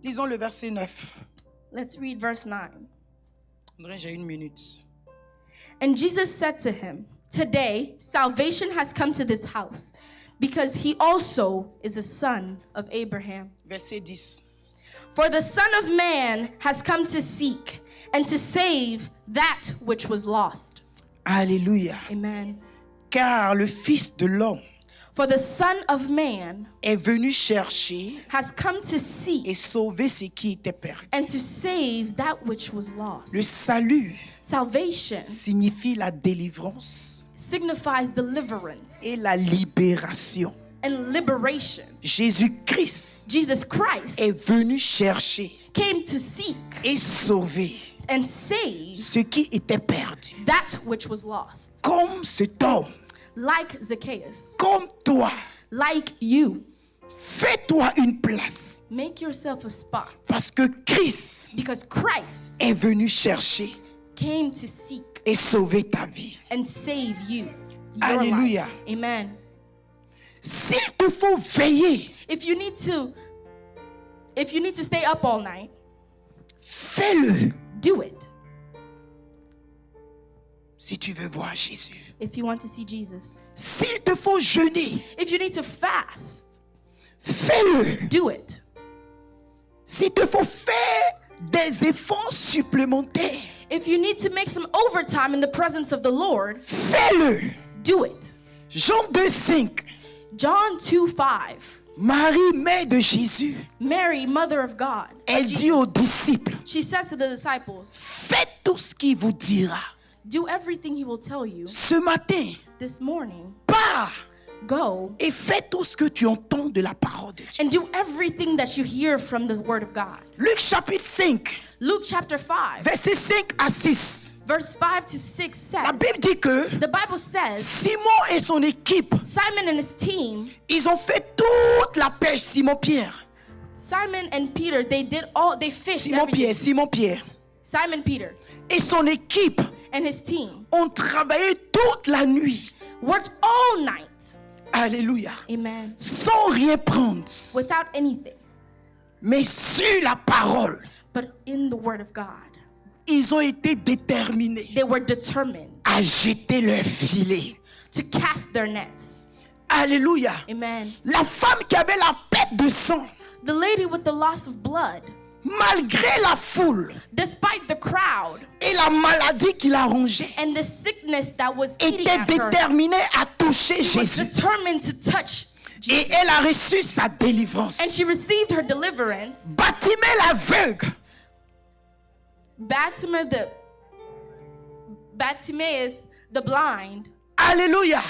Lisons le verset 9. Let's read verse 9. André, j'ai 1 minute. And Jesus said to him, "Today salvation has come to this house, because he also is a son of Abraham. Verset 10. For the Son of Man has come to seek and to save that which was lost." Alléluia. Amen. Car le Fils de l'homme For the Son of Man est venu chercher has come to et seek sauver ce qui était perdu. and to save that which was lost. Le salut Salvation signifie la délivrance signifies deliverance et la libération. and liberation. Jésus-Christ Jesus Christ est venu chercher came to seek et sauver and save ce qui était perdu. that which was lost. Comme cet homme, Like Zacchaeus, comme toi, like you, fais-toi une place. make yourself a spot, Parce que Christ because Christ est venu chercher came to seek et sauver ta vie. and save you. Your Alléluia. life. Amen. S'il te faut veiller, If you need to stay up all night, fais-le. do it. Si tu veux voir Jésus. If you want to see Jesus. S'il te faut jeûner, If you need to fast, fais-le. do it. S'il te faut faire des efforts supplémentaires, If you need to make some overtime in the presence of the Lord, fais-le. do it. Jean 2,5. John 2:5. Marie, mère de Jésus, Mary, mother of God, elle Jesus, dit aux disciples, she says to the disciples, faites tout ce qu'il vous dira. do everything he will tell you. Ce matin, This morning, pars go et fais tout ce que tu entends de la parole de Dieu. and do everything that you hear from the word of God. Luc chapitre 5, Luke chapter 5, versets 5 à 6. verse 5 to 6 La says, Bible dit que the Bible says, Simon et son équipe, Simon and his team, ils ont fait toute la pêche. Simon-Pierre. Simon and Peter, they fished Simon-Pierre, everything. Simon-Pierre. Simon Peter Et son équipe and his team ont travaillé toute la nuit. worked all night. Alléluia. Amen. Sans rien prendre. Without anything, Mais sur la parole, but in the word of God. ils ont été déterminés They were determined à jeter leur filet. to cast their nets. Alléluia. Amen. La femme qui avait la perte de sang, The lady with the loss of blood, malgré la foule despite the crowd et la maladie qui la rongeait, and the sickness that was eating était at her, déterminée à toucher she was Jésus. determined to touch Et Jesus. elle a reçu sa délivrance. And she received her deliverance. Bartimée l'aveugle, Bartimaeus, the blind. alléluia.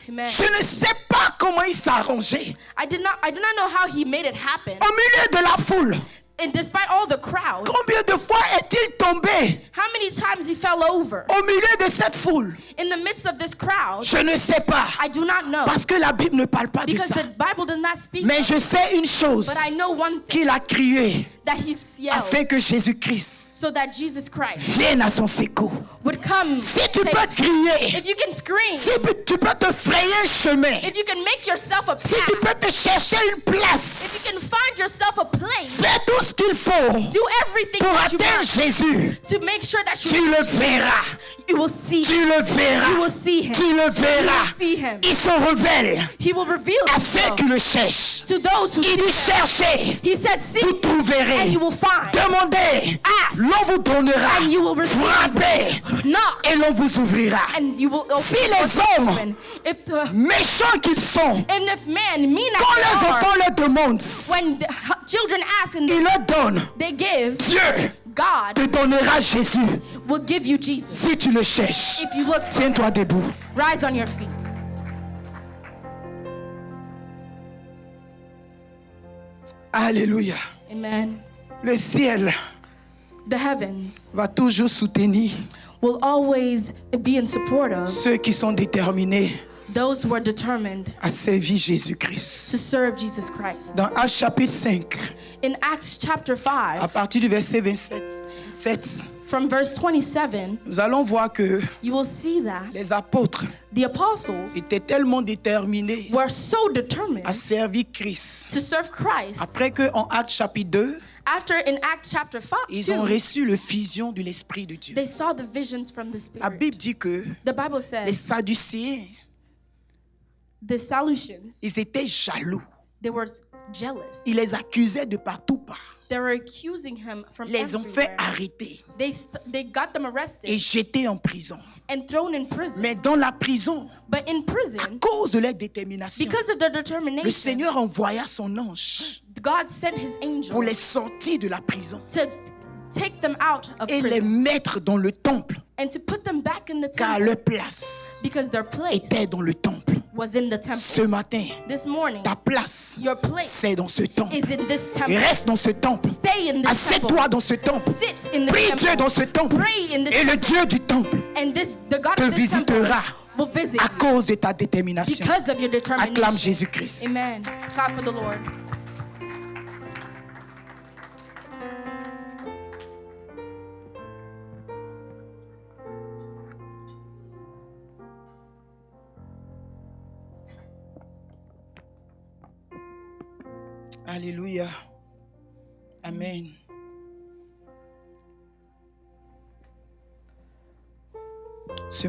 Amen. Je ne sais pas comment il s'est arrangé. I do not know how he made it happen. Au milieu de la foule, And despite all the crowd, combien de fois est-il tombé how many times he fell over au milieu de cette foule? in the midst of this crowd? Je ne sais pas. I do not know, Parce que la Bible ne parle pas de because ça. the Bible does not speak Mais of je it. sais une chose, But I know one thing, qu'il a crié that he yelled afin que Jésus-Christ so that Jesus Christ vienne à son secours. would come. Si tu save peux him. crier, If you can scream, si tu peux te frayer un chemin, if you can make yourself a si tu path, peux te chercher une if you place, can find yourself a place, fais tout ce qu'il faut do everything pour that you atteindre want Jésus. to make sure that Tu le verras. you will see Tu him. le You verras. will see him. Tu le You will verras. see him. Il se révèle He will reveal à ceux himself qui le cherchent. to those who Il seek dit him. cherchez, He said, vous seek trouverez. and you will find. Demandez, Ask l'on vous donnera. and you will receive. Frappez Knock et l'on vous ouvrira. and you will Si les hommes, open. If the méchants qu'ils sont, and if men mean quand as les they are, enfants leur demandent, when the children ask and ils leur donnent. they give, Dieu God te donnera Jésus will give you Jesus. si tu le cherches. If you look for him. Tiens-toi debout. Rise on your feet. Alléluia. Amen. Le ciel The heavens va toujours soutenir will always be in support of ceux qui sont déterminés those who are determined à servir Jésus-Christ. to serve Jesus Christ. Dans Actes chapitre 5, In Acts chapter à 5, partir du verset 27, from verse 27, nous allons voir que you will see that les apôtres the apostles étaient tellement déterminés were so determined à servir Christ. to serve Christ. Après que en Actes chapitre 2, After in Acts chapter 5, ils ont reçu le vision de l'Esprit de Dieu. they saw the visions from the La Spirit. Bible dit que The Bible les says Sadducéens, the Salusians, ils étaient jaloux. they were jealous. Ils les accusaient de partout part. They were accusing him from Ils les ont fait everywhere. arrêter They got them et arrested jeter en prison. and thrown in prison. Mais dans la prison, But in à prison, cause de leur détermination, because of their le determination, Seigneur envoya son ange God sent his angel pour les sortir de la prison to take them out of et les prison mettre dans le temple, and to put them back in the car temple, leur place because their place était dans le temple. was in the temple. Ce matin, This morning, ta place, your place c'est dans ce temple. is in this temple. Reste dans ce temple. Stay in this temple. Assieds-toi dans ce temple. Sit in this Prie Dieu temple. dans ce temple. Pray in this Et le temple. Dieu du temple And the God te of this temple visitera will visit à you cause de ta détermination. because of your Acclame determination. Jésus-Christ. Amen. Clap for the Lord. Alléluia. Amen. Ce